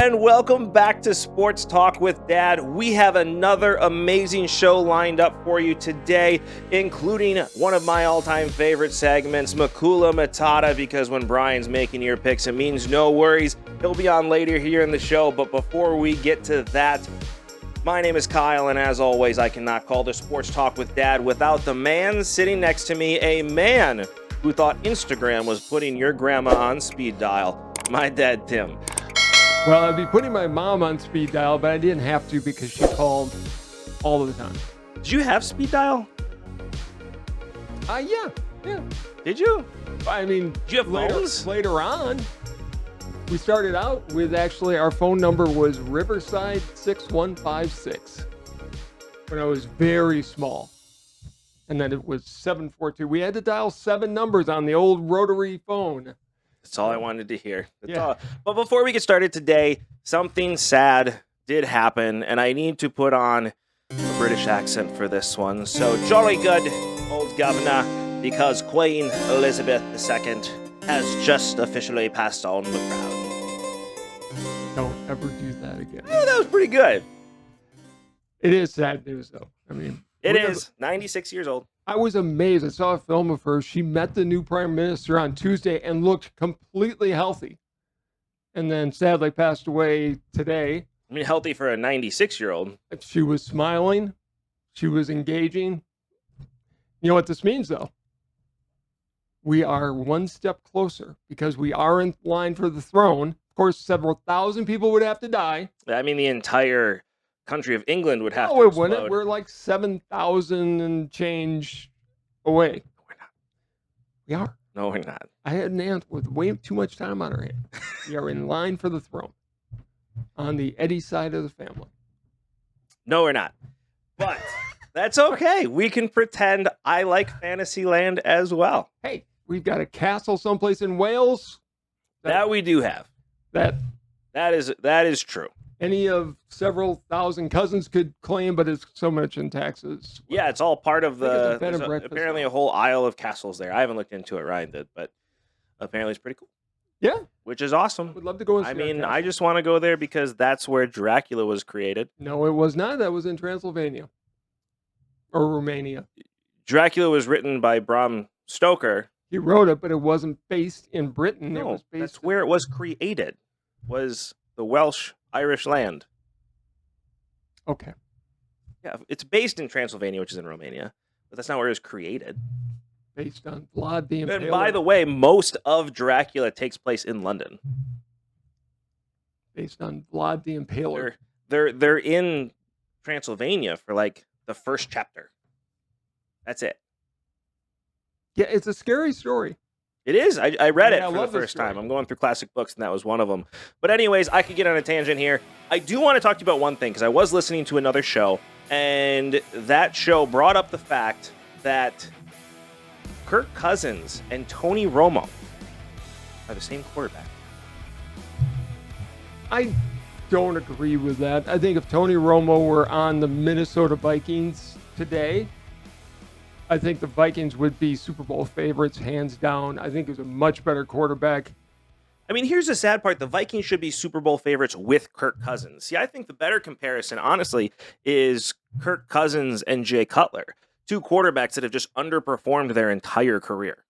and welcome back to Sports Talk with Dad. We have another amazing show lined up for you today, including one of my all-time favorite segments, Makula Matata, because when Brian's making your picks, it means no worries. He'll be on later here in the show, but before we get to that, my name is Kyle, and as always, I cannot call this Sports Talk with Dad without the man sitting next to me, a man who thought Instagram was putting your grandma on speed dial, my dad, Tim. Well, I'd be putting my mom on speed dial, but I didn't have to because she called all the time. Did you have speed dial? Yeah. Did you? I mean, Did you have phones? Later on, we started out with actually our phone number was Riverside 6156 when I was very small. And then it was 742. We had to dial 7 numbers on the old rotary phone. That's all I wanted to hear. That's Yeah. all. But before we get started today, something sad did happen, and I need to put on a British accent for this one. So, jolly good, old governor, because Queen Elizabeth II has just officially passed on the crown. Don't ever do that again. Oh, that was pretty good. It is sad news, though. I mean, It is 96 years old. I was amazed. I saw a film of her. She met the new prime minister on Tuesday and looked completely healthy. And then sadly passed away today. I mean, healthy for a 96-year-old. She was smiling. She was engaging. You know what this means, though? We are one step closer because we are in line for the throne. Of course, several thousand people would have to die. I mean, the entire country of England would have to Oh, it explode. wouldn't. We're like 7,000 and change away. We're not. We are. No, we're not. I had an aunt with way too much time on her hand. We are in line for the throne on the Eddie side of the family. No, we're not. But that's okay. We can pretend I like Fantasyland as well. Hey, we've got a castle someplace in Wales. That we do have. That That is true. any of several thousand cousins could claim, but it's so much in taxes. Yeah, it's all part of I think it's a the. bed and There's breakfast apparently now. a whole aisle of castles there. I haven't looked into it. Ryan did, but apparently it's pretty cool. Yeah, Which is awesome. would love to go and see I our mean, I castle. just want to go there because that's where Dracula was created. No, it was not. That was in Transylvania or Romania. Dracula was written by Bram Stoker. He wrote it, but it wasn't based in Britain. It No, was based that's where it was created. Was the Welsh Irish land. Okay. Yeah, it's based in Transylvania, which is in Romania, but that's not where it was created. Based on Vlad the Impaler. And by the way, most of Dracula takes place in London. Based on Vlad the Impaler. They're in Transylvania for like the first chapter. That's it. Yeah, it's a scary story. It is. I read Yeah, I it for the love this first time. story. I'm going through classic books, and that was one of them. But anyways, I could get on a tangent here. I do want to talk to you about one thing, because I was listening to another show, and that show brought up the fact that Kirk Cousins and Tony Romo are the same quarterback. I don't agree with that. I think if Tony Romo were on the Minnesota Vikings today, I think the Vikings would be Super Bowl favorites, hands down. I think he's a much better quarterback. I mean, here's the sad part. The Vikings should be Super Bowl favorites with Kirk Cousins. See, I think the better comparison, honestly, is Kirk Cousins and Jay Cutler, two quarterbacks that have just underperformed their entire career.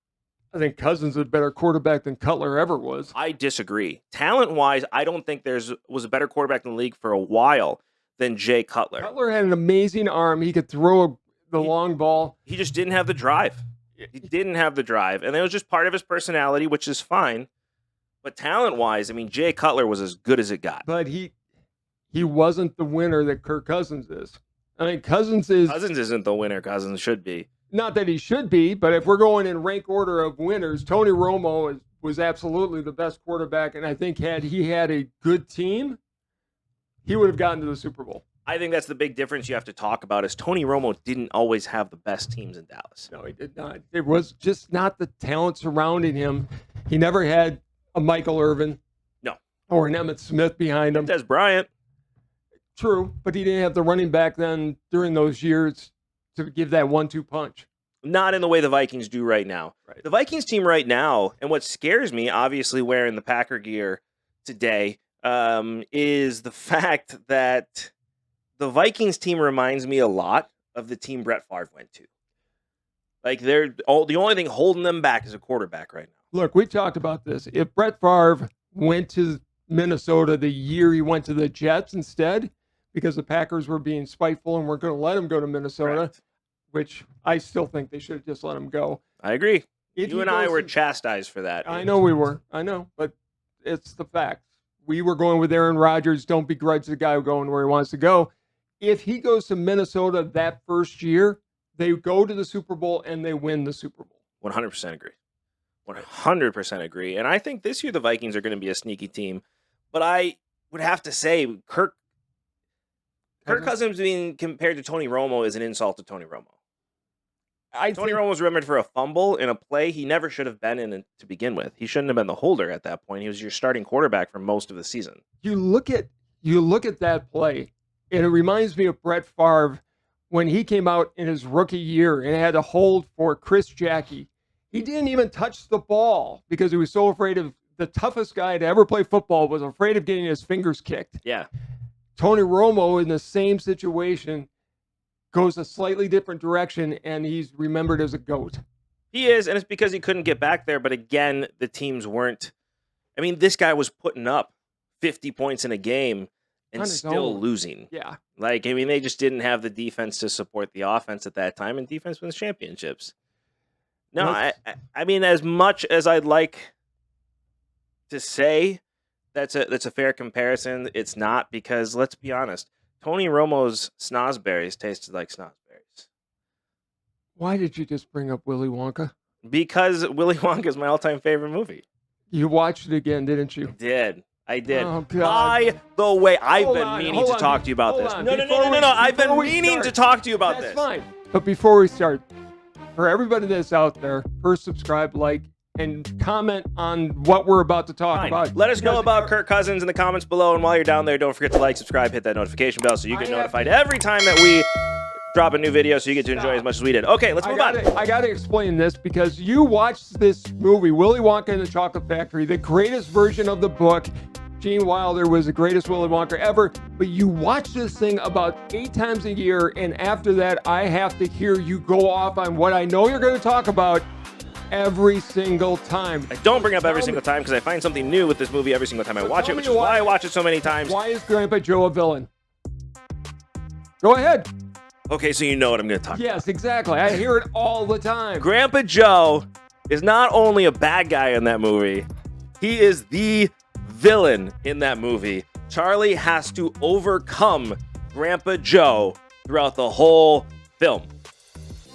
I think Cousins is a better quarterback than Cutler ever was. I disagree. Talent-wise, I don't think was a better quarterback in the league for a while than Jay Cutler. Cutler had an amazing arm. He could throw the long ball. He just didn't have the drive. He didn't have the drive, and it was just part of his personality, which is fine. But talent-wise, I mean, Jay Cutler was as good as it got. But he wasn't the winner that Kirk Cousins is. I mean, Cousins isn't the winner Cousins should be. Not that he should be, but if we're going in rank order of winners, Tony Romo was absolutely the best quarterback, and I think had he had a good team, he would have gotten to the Super Bowl. I think that's the big difference you have to talk about is Tony Romo didn't always have the best teams in Dallas. No, he did not. It was just not the talent surrounding him. He never had a Michael Irvin. No. Or an Emmitt Smith behind him. Des Bryant. True, but he didn't have the running back then during those years to give that 1-2 punch. Not in the way the Vikings do right now. Right. The Vikings team right now, and what scares me, obviously wearing the Packer gear today, is the fact that the Vikings team reminds me a lot of the team Brett Favre went to. Like, the only thing holding them back is a quarterback right now. Look, we talked about this. If Brett Favre went to Minnesota the year he went to the Jets instead, because the Packers were being spiteful and weren't going to let him go to Minnesota, Correct. Which I still think they should have just let him go. I agree. If You and I were chastised for that. I know we were. I know, but it's the fact. We were going with Aaron Rodgers. Don't begrudge the guy going where he wants to go. If he goes to Minnesota that first year, they go to the Super Bowl and they win the Super Bowl. 100% agree. 100% agree. And I think this year the Vikings are going to be a sneaky team. But I would have to say Kirk Cousins being compared to Tony Romo is an insult to Tony Romo. Tony Romo was remembered for a fumble in a play he never should have been in to begin with. He shouldn't have been the holder at that point. He was your starting quarterback for most of the season. You look at that play, and it reminds me of Brett Favre when he came out in his rookie year and had to hold for Chris Jackie. He didn't even touch the ball because he was so afraid of the toughest guy to ever play football was afraid of getting his fingers kicked. Yeah. Tony Romo in the same situation goes a slightly different direction, and he's remembered as a GOAT. He is, and it's because he couldn't get back there. But again, the teams weren't. I mean, this guy was putting up 50 points in a game and still losing. Yeah. Like, I mean, they just didn't have the defense to support the offense at that time, and defense wins championships. No, I mean, as much as I'd like to say that's a fair comparison, it's not, because let's be honest, Tony Romo's snozberries tasted like snozberries. Why did you just bring up Willy Wonka? Because Willy Wonka is my all-time favorite movie. You watched it again, didn't you? I did. Oh, God. By the way, I've been meaning to talk to you about this. No. I've been meaning to talk to you about this. That's fine. But before we start, for everybody that's out there, first subscribe, like, and comment on what we're about to talk about. Let us know about Kirk Cousins in the comments below. And while you're down there, don't forget to like, subscribe, hit that notification bell so you get notified every time that we drop a new video so you get to enjoy as much as we did. Okay, let's move on. I got to explain this because you watched this movie, Willy Wonka and the Chocolate Factory, the greatest version of the book. Gene Wilder was the greatest Willy Wonka ever, but you watch this thing about 8 times a year, and after that, I have to hear you go off on what I know you're going to talk about every single time. I don't bring up every single time because I find something new with this movie every single time I watch it, which is why I watch it so many times. Why is Grandpa Joe a villain? Go ahead. Okay, so you know what I'm going to talk about. Yes, exactly. I hear it all the time. Grandpa Joe is not only a bad guy in that movie, he is the villain in that movie. Charlie has to overcome Grandpa Joe throughout the whole film.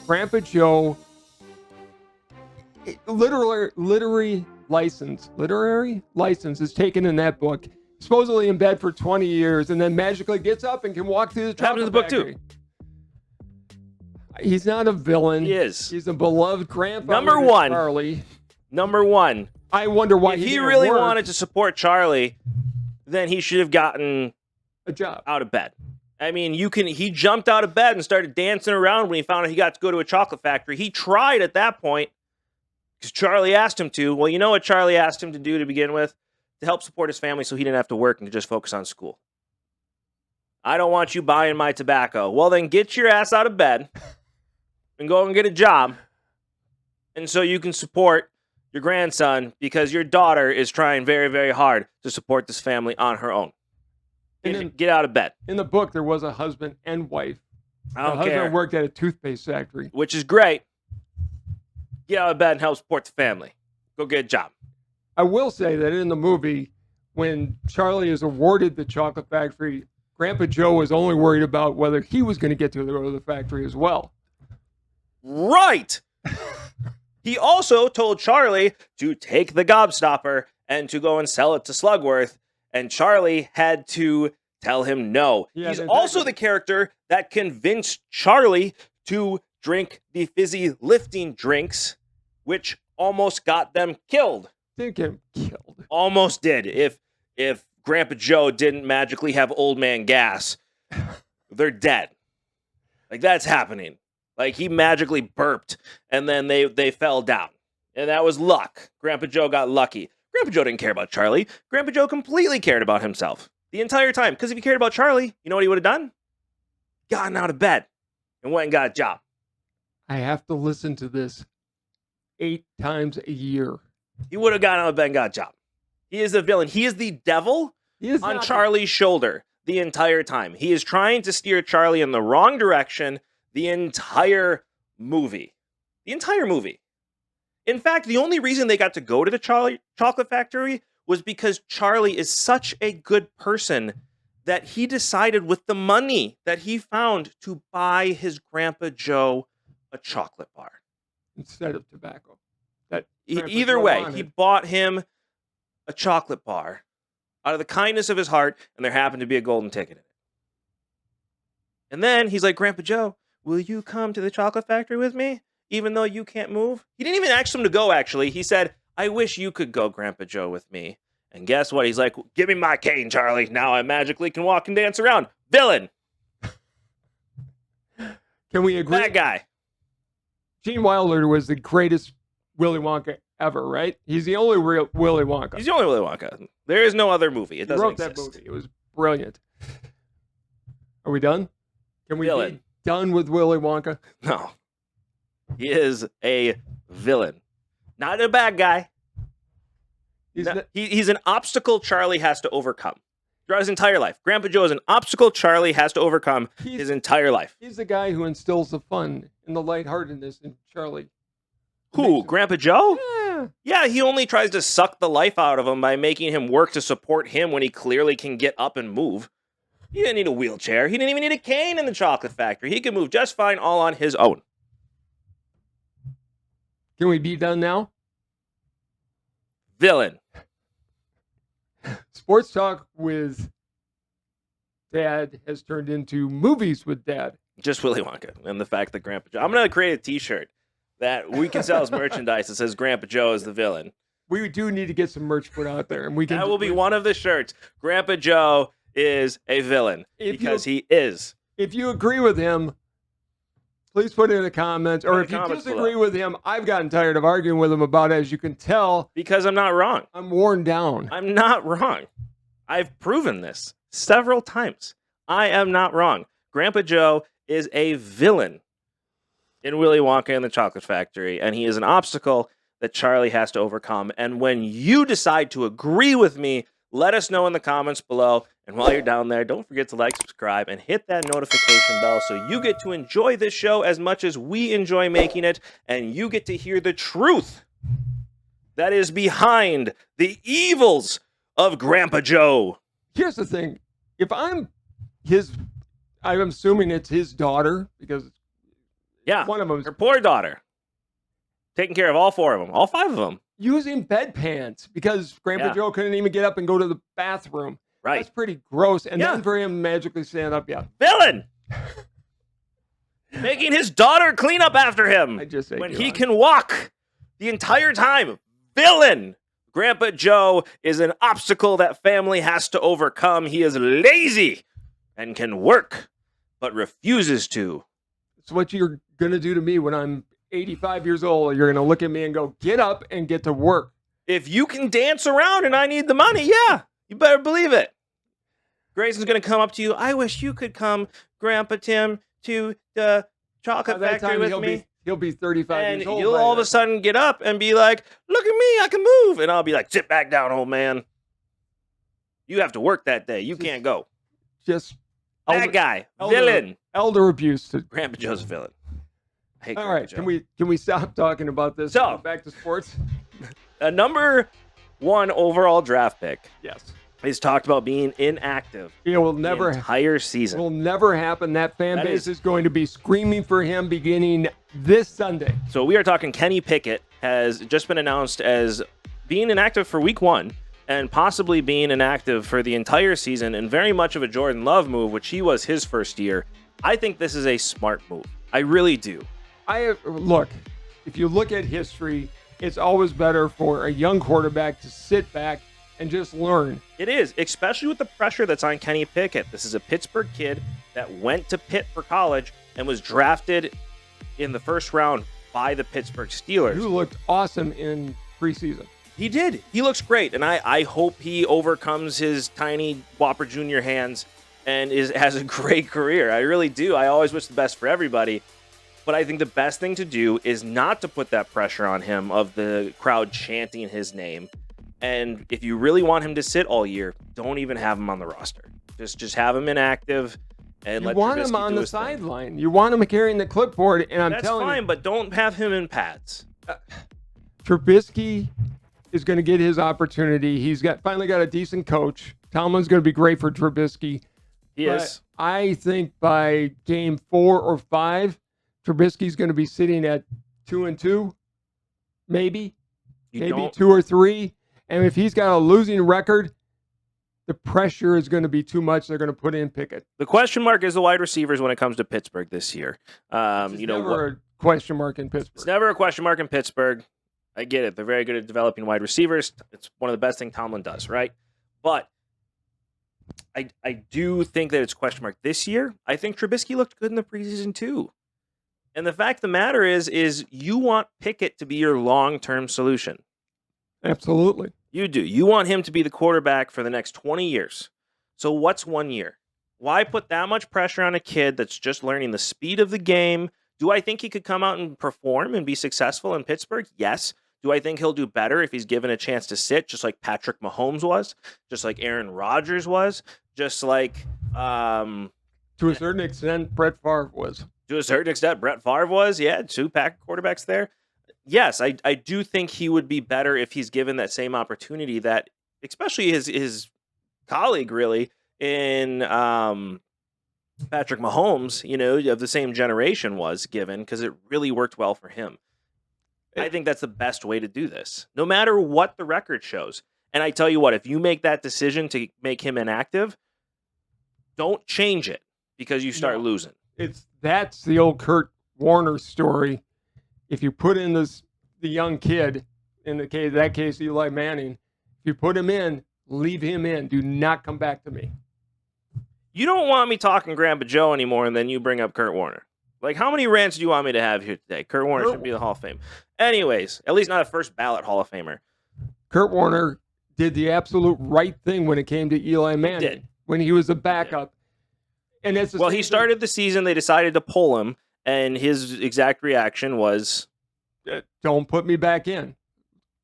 Grandpa Joe, literary license is taken in that book. Supposedly in bed for 20 years, and then magically gets up and can walk through the chocolate factory. Book too. He's not a villain. He is. He's a beloved grandpa. Number one. Charlie. Number one. I wonder why if he really wanted to support Charlie, then he should have gotten a job out of bed. I mean, he jumped out of bed and started dancing around when he found out he got to go to a chocolate factory. He tried at that point because Charlie asked him to. Well, you know what Charlie asked him to do to begin with? To help support his family so he didn't have to work and to just focus on school. I don't want you buying my tobacco. Well, then get your ass out of bed and go and get a job. And so you can support your grandson because your daughter is trying very, very hard to support this family on her own. Get out of bed. In the book, there was a husband and wife. I don't care. The husband worked at a toothpaste factory. Which is great. Get out of bed and help support the family. Go get a job. I will say that in the movie, when Charlie is awarded the chocolate factory, Grandpa Joe was only worried about whether he was going to get to go to the factory as well. Right. He also told Charlie to take the gobstopper and to go and sell it to Slugworth, and Charlie had to tell him no. Yeah, he's also the character that convinced Charlie to drink the fizzy lifting drinks, which almost got them killed. Didn't get him killed. Almost did. If Grandpa Joe didn't magically have old man gas, they're dead. Like, that's happening. Like, he magically burped, and then they fell down. And that was luck. Grandpa Joe got lucky. Grandpa Joe didn't care about Charlie. Grandpa Joe completely cared about himself the entire time. Because if he cared about Charlie, you know what he would have done? Gotten out of bed and went and got a job. I have to listen to this 8 times a year. He would have gotten out of bed and got a job. He is the villain. He is the devil on Charlie's shoulder the entire time. He is trying to steer Charlie in the wrong direction the entire movie. The entire movie. In fact, the only reason they got to go to the chocolate factory was because Charlie is such a good person that he decided with the money that he found to buy his Grandpa Joe a chocolate bar. Instead of tobacco. Either way, he bought him a chocolate bar out of the kindness of his heart, and there happened to be a golden ticket in it. And then he's like, Grandpa Joe, will you come to the chocolate factory with me, even though you can't move? He didn't even ask him to go, actually. He said, I wish you could go, Grandpa Joe, with me. And guess what? He's like, give me my cane, Charlie. Now I magically can walk and dance around. Villain. Can we agree? Bad guy. Gene Wilder was the greatest Willy Wonka ever, right? He's the only real Willy Wonka. He's the only Willy Wonka. There is no other movie. It doesn't wrote exist. That movie. It was brilliant. Are we done? Can we be done with Willy Wonka? No. He is a villain. Not a bad guy. He's an obstacle Charlie has to overcome throughout his entire life. Grandpa Joe is an obstacle Charlie has to overcome his entire life. He's the guy who instills the fun and the lightheartedness in Charlie. Who? Grandpa Joe? Yeah. Yeah, he only tries to suck the life out of him by making him work to support him when he clearly can get up and move. He didn't need a wheelchair. He didn't even need a cane in the chocolate factory. He could move just fine all on his own. Can we be done now? Villain. Sports Talk with Dad has turned into movies with Dad. Just Willy Wonka and the fact that Grandpa Joe... I'm going to create a t-shirt that we can sell as merchandise that says Grandpa Joe is the villain. We do need to get some merch put out there. And that will be one of the shirts. Grandpa Joe is a villain because he is. If you agree with him, please put it in the comments. Or if you disagree with him, I've gotten tired of arguing with him about it, as you can tell. Because I'm not wrong. I'm worn down. I'm not wrong. I've proven this several times. I am not wrong. Grandpa Joe is a villain in Willy Wonka and the Chocolate Factory, and he is an obstacle that Charlie has to overcome. And when you decide to agree with me, let us know in the comments below. And while you're down there, don't forget to like, subscribe, and hit that notification bell so you get to enjoy this show as much as we enjoy making it, and you get to hear the truth that is behind the evils of Grandpa Joe. Here's the thing. If I'm assuming it's his daughter, because one of them, her poor daughter, taking care of all 4 of them, all 5 of them. Using bedpans because Grandpa Joe couldn't even get up and go to the bathroom. Right. That's pretty gross. And then for him magically stand up, Villain! Making his daughter clean up after him when he can walk the entire time. Villain! Grandpa Joe is an obstacle that family has to overcome. He is lazy and can work, but refuses to. It's what you're going to do to me when I'm 85 years old. You're going to look at me and go, get up and get to work. If you can dance around and I need the money, you better believe it. Grayson's going to come up to you. I wish you could come, Grandpa Tim, to the chocolate factory with me. He'll be 35 and years old. And you'll all of a sudden get up and be like, look at me, I can move. And I'll be like, sit back down, old man. You have to work that day. You can't go. Bad guy. Villain. Elder abuse. Grandpa Joe's a villain. I hate all right, Joe. Can we stop talking about this? So, back to sports. A number 1 overall draft pick. Yes. He's talked about being inactive. It will never the entire season. It will never happen. That fan base is going to be screaming for him beginning this Sunday. So we are talking Kenny Pickett has just been announced as being inactive for week 1 and possibly being inactive for the entire season, and very much of a Jordan Love move, which he was his first year. I think this is a smart move. I really do. Look, if you look at history, it's always better for a young quarterback to sit back and just learn. It is, especially with the pressure that's on Kenny Pickett. This is a Pittsburgh kid that went to Pitt for college and was drafted in the first round by the Pittsburgh Steelers. Who looked awesome in preseason. He did. He looks great, and I hope he overcomes his tiny Whopper Jr. hands and has a great career. I really do. I always wish the best for everybody. But I think the best thing to do is not to put that pressure on him of the crowd chanting his name. And if you really want him to sit all year, don't even have him on the roster. Just have him inactive and You let want Trubisky him on do the his thing. sideline. You want him carrying the clipboard, and That's fine, but don't have him in pads. Trubisky is going to get his opportunity. He's finally got a decent coach. Tomlin's going to be great for Trubisky. He is. I think by game 4 or 5, Trubisky's going to be sitting at 2-2, maybe 2 or 3. And if he's got a losing record, the pressure is going to be too much. They're going to put in Pickett. The question mark is the wide receivers when it comes to Pittsburgh this year. It's never a question mark in Pittsburgh. It's never a question mark in Pittsburgh. I get it. They're very good at developing wide receivers. It's one of the best things Tomlin does, right? But I do think that it's a question mark this year. I think Trubisky looked good in the preseason too. And the fact of the matter is you want Pickett to be your long-term solution. Absolutely. You do. You want him to be the quarterback for the next 20 years. So what's 1 year? Why put that much pressure on a kid that's just learning the speed of the game? Do I think he could come out and perform and be successful in Pittsburgh? Yes. Do I think he'll do better if he's given a chance to sit, just like Patrick Mahomes was, just like Aaron Rodgers was, just like to a certain extent, Brett Favre was. To a certain extent, Brett Favre was. Yeah, 2 Packer quarterbacks there. Yes, I do think he would be better if he's given that same opportunity that, especially his colleague, really, in Patrick Mahomes, of the same generation was given, because it really worked well for him. I think that's the best way to do this, no matter what the record shows. And I tell you what, if you make that decision to make him inactive, don't change it because you start losing. That's the old Kurt Warner story. If you put in the young kid, in that case, Eli Manning, if you put him in, leave him in. Do not come back to me. You don't want me talking Grandpa Joe anymore, and then you bring up Kurt Warner. Like, how many rants do you want me to have here today? Kurt Warner should be the Hall of Fame. Anyways, at least not a first ballot Hall of Famer. Kurt Warner did the absolute right thing when it came to Eli Manning. When he was a backup. And he started the season, they decided to pull him, and his exact reaction was, don't put me back in.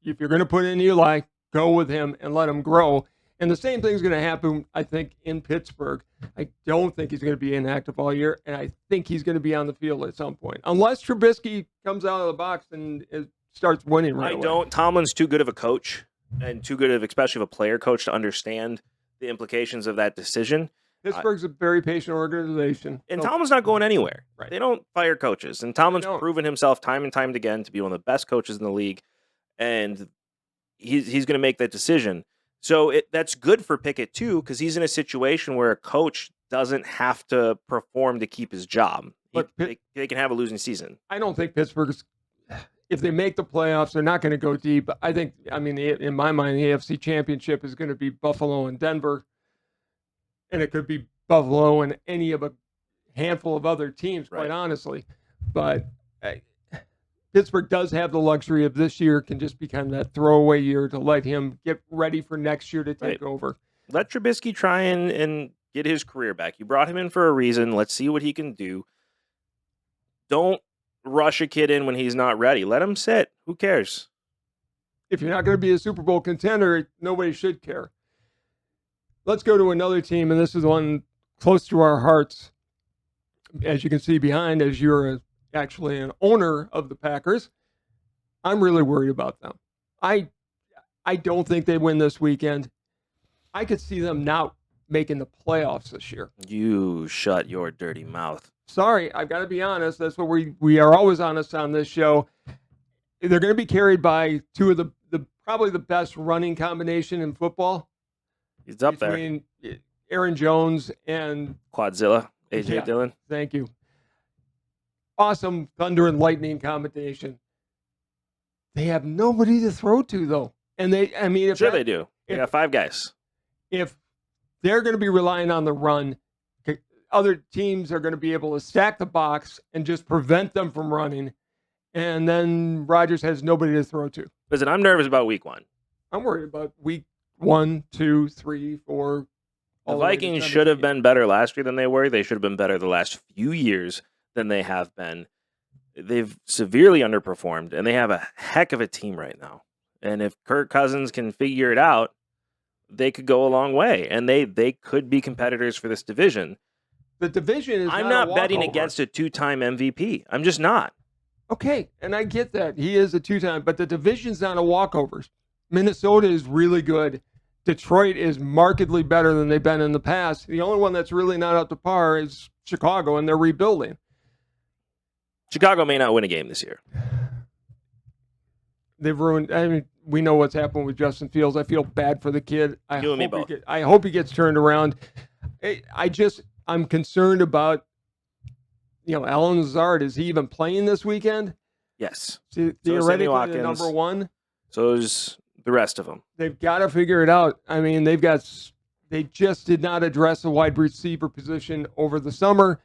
If you're going to put in Eli, go with him and let him grow. And the same thing's going to happen, I think, in Pittsburgh. I don't think he's going to be inactive all year, and I think he's going to be on the field at some point. Unless Trubisky comes out of the box and starts winning right away. Tomlin's too good of a coach, and too good of, especially of a player coach, to understand the implications of that decision. Pittsburgh's a very patient organization. And Tomlin's not going anywhere. Right. They don't fire coaches. And Tomlin's proven himself time and time again to be one of the best coaches in the league. And he's going to make that decision. So that's good for Pickett, too, because he's in a situation where a coach doesn't have to perform to keep his job. They can have a losing season. I don't think Pittsburgh's, if they make the playoffs, they're not going to go deep. In my mind, the AFC Championship is going to be Buffalo and Denver. And it could be Buffalo and any of a handful of other teams, quite honestly. But Pittsburgh does have the luxury of this year can just become that throwaway year to let him get ready for next year to take over. Let Trubisky try and get his career back. You brought him in for a reason. Let's see what he can do. Don't rush a kid in when he's not ready. Let him sit. Who cares? If you're not going to be a Super Bowl contender, nobody should care. Let's go to another team, and this is one close to our hearts. As you can see behind, as you're actually an owner of the Packers, I'm really worried about them. I don't think they win this weekend. I could see them not making the playoffs this year. You shut your dirty mouth. Sorry, I've got to be honest. That's what we are always honest on this show. They're going to be carried by two of the probably the best running combination in football. He's up between there. Aaron Jones and Quadzilla, AJ Dillon. Thank you. Awesome thunder and lightning combination. They have nobody to throw to, though. And they do. They got 5 guys. If they're going to be relying on the run, other teams are going to be able to stack the box and just prevent them from running. And then Rodgers has nobody to throw to. Listen, I'm nervous about week 1. I'm worried about week 1, 2, 3, 4. The Vikings should have been better last year than they were. They should have been better the last few years than they have been. They've severely underperformed, and they have a heck of a team right now. And if Kirk Cousins can figure it out, they could go a long way, and they could be competitors for this division. The division is I'm not not betting against a 2-time MVP. I'm just not. Okay, and I get that. He is a 2-time, but the division's not a walkover. Minnesota is really good. Detroit is markedly better than they've been in the past. The only one that's really not up to par is Chicago, and they're rebuilding. Chicago may not win a game this year. They've ruined. I mean, we know what's happened with Justin Fields. I feel bad for the kid. I hope he gets turned around. I'm concerned about, Allen Lazard. Is he even playing this weekend? Yes. Theoretically, the number one. So is the rest of them. They've got to figure it out. I mean, they just did not address the wide receiver position over the summer.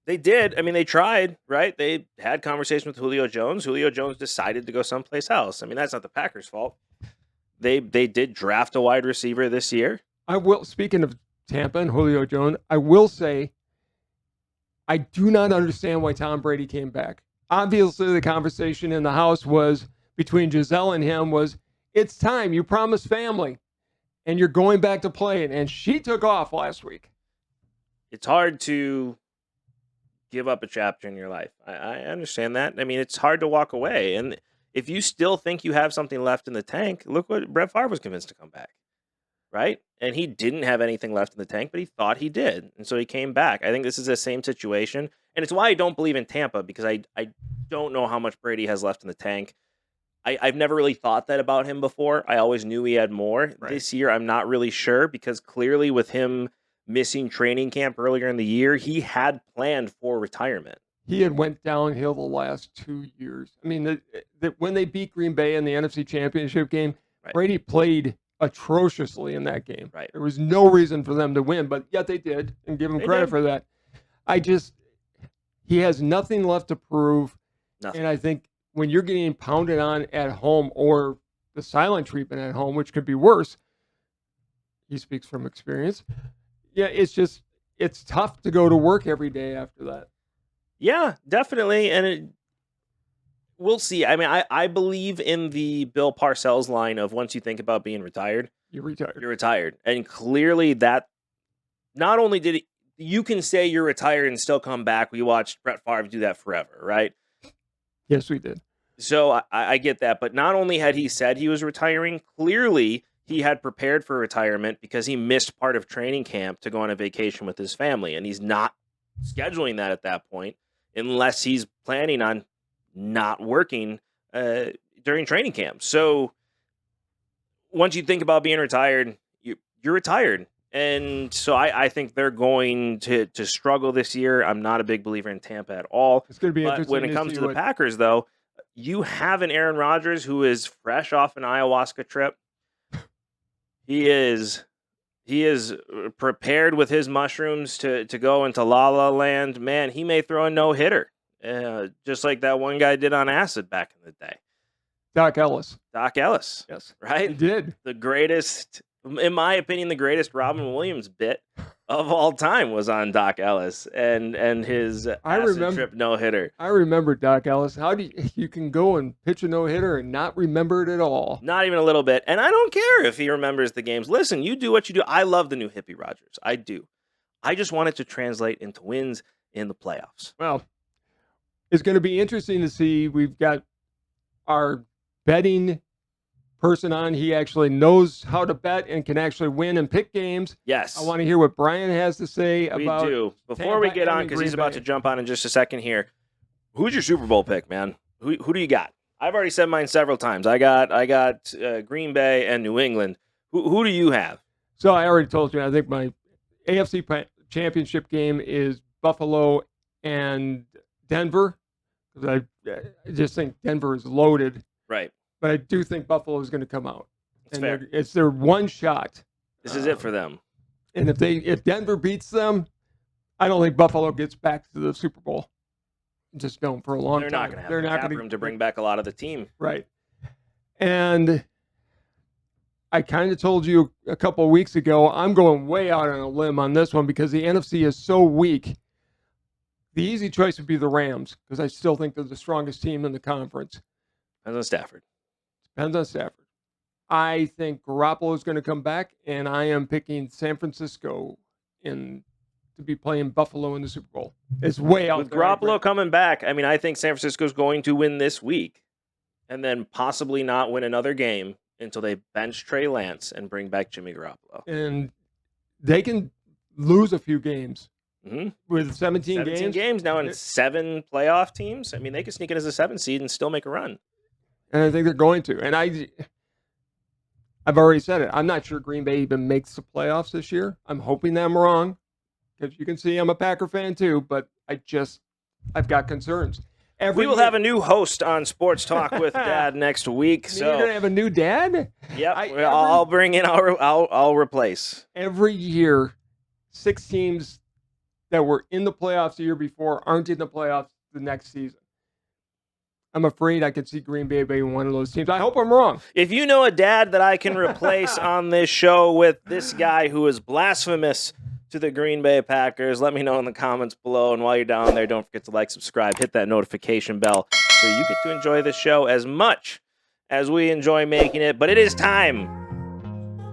They did. I mean, they tried, right? They had conversation with Julio Jones. Julio Jones decided to go someplace else. I mean, that's not the Packers' fault. They did draft a wide receiver this year. Speaking of Tampa and Julio Jones, I will say I do not understand why Tom Brady came back. Obviously, the conversation in the house was between Giselle and him was, it's time. You promised family, and you're going back to playing. And she took off last week. It's hard to give up a chapter in your life. I understand that. I mean, it's hard to walk away. And if you still think you have something left in the tank, look what Brett Favre was convinced to come back, right? And he didn't have anything left in the tank, but he thought he did. And so he came back. I think this is the same situation. And it's why I don't believe in Tampa, because I don't know how much Brady has left in the tank. I've never really thought that about him before. I always knew he had more. Right. This year, I'm not really sure, because clearly with him missing training camp earlier in the year, he had planned for retirement. He had went downhill the last 2 years. I mean, when they beat Green Bay in the NFC Championship game, right, Brady played atrociously in that game. Right. There was no reason for them to win, but yet they did, and give him credit for that. He has nothing left to prove. Nothing. And I think when you're getting pounded on at home, or the silent treatment at home, which could be worse, he speaks from experience. Yeah, it's tough to go to work every day after that. Yeah, definitely. And we'll see. I mean, I believe in the Bill Parcells line of, once you think about being retired, you're retired. You're retired. And clearly that, not only did you can say you're retired and still come back. We watched Brett Favre do that forever, right? Yes, we did. So I get that. But not only had he said he was retiring, clearly he had prepared for retirement, because he missed part of training camp to go on a vacation with his family. And he's not scheduling that at that point, unless he's planning on not working during training camp. So once you think about being retired, you're retired. And so I think they're going to struggle this year. I'm not a big believer in Tampa at all. It's going to be interesting. When it comes to the Packers, though, you have an Aaron Rodgers who is fresh off an ayahuasca trip. He is prepared with his mushrooms to go into La La Land. Man, he may throw a no-hitter, just like that one guy did on acid back in the day. Doc Ellis. Yes. Right? He did. The greatest, in my opinion, the greatest Robin Williams bit of all time was on Doc Ellis and his acid trip no-hitter. I remember Doc Ellis. How do you can go and pitch a no-hitter and not remember it at all? Not even a little bit. And I don't care if he remembers the games. Listen, you do what you do. I love the new hippie Rodgers. I do. I just want it to translate into wins in the playoffs. Well, it's going to be interesting to see. We've got our betting person on. He actually knows how to bet and can actually win and pick games. Yes. I want to hear what Brian has to say about. We do. Before we get on, because he's about to jump on in just a second here. Who's your Super Bowl pick, man? Who do you got? I've already said mine several times. I got Green Bay and New England. Who do you have? So I already told you. I think my AFC Championship game is Buffalo and Denver. I just think Denver is loaded. Right. But I do think Buffalo is going to come out. That's fair. It's their one shot. This is it for them. And if Denver beats them, I don't think Buffalo gets back to the Super Bowl. Just don't for a long time. They're not going to have the cap room to bring back a lot of the team. Right. And I kind of told you a couple of weeks ago, I'm going way out on a limb on this one because the NFC is so weak. The easy choice would be the Rams because I still think they're the strongest team in the conference. Depends on Stafford. Depends on Stafford. I think Garoppolo is going to come back, and I am picking San Francisco to be playing Buffalo in the Super Bowl. It's way out With there. Garoppolo coming back, I mean, I think San Francisco is going to win this week and then possibly not win another game until they bench Trey Lance and bring back Jimmy Garoppolo. And they can lose a few games. Mm-hmm. With 17 games now in 7 playoff teams. I mean, they could sneak in as a 7 seed and still make a run. And I think they're going to. And I've already said it. I'm not sure Green Bay even makes the playoffs this year. I'm hoping that I'm wrong because you can see I'm a Packer fan too, but I've got concerns. We will have a new host on Sports Talk with Dad next week. So you're gonna have a new dad? Yep. I'll bring in. I'll replace. Every year, 6 teams that were in the playoffs the year before aren't in the playoffs the next season. I'm afraid I could see Green Bay being one of those teams. I hope I'm wrong. If you know a dad that I can replace on this show with this guy who is blasphemous to the Green Bay Packers, let me know in the comments below. And while you're down there, don't forget to like, subscribe, hit that notification bell so you get to enjoy the show as much as we enjoy making it. But it is time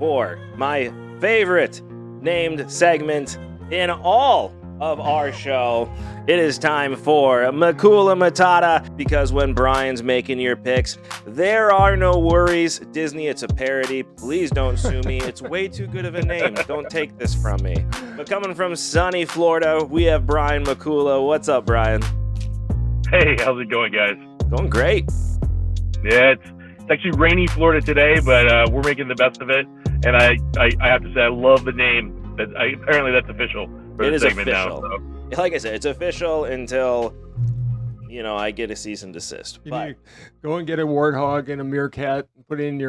for my favorite named segment in all of our show. It is time for Makula Matata, because when Brian's making your picks, there are no worries. Disney, it's a parody. Please don't sue me. It's way too good of a name. Don't take this from me. But coming from sunny Florida, we have Brian Makula. What's up, Brian? Hey, how's it going, guys? Going great. Yeah, it's actually rainy Florida today, but we're making the best of it. And I have to say, I love the name. Apparently, that's official. It is official. Now, so. Like I said, it's official until, I get a cease and desist. But go and get a warthog and a meerkat and put it in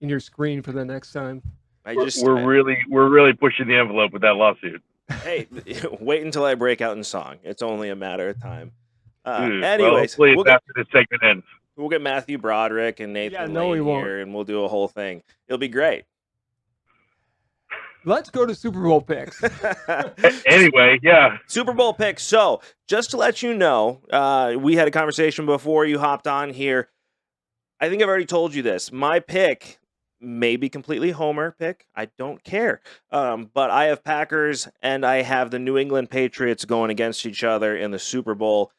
your screen for the next time. We're really pushing the envelope with that lawsuit. Hey, wait until I break out in song. It's only a matter of time. Anyways, after this segment ends, we'll get Matthew Broderick and Nathan Lane here, and we'll do a whole thing. It'll be great. Let's go to Super Bowl picks. Anyway, yeah. Super Bowl picks. So, just to let you know, we had a conversation before you hopped on here. I think I've already told you this. My pick may be completely homer pick. I don't care. But I have Packers and I have the New England Patriots going against each other in the Super Bowl.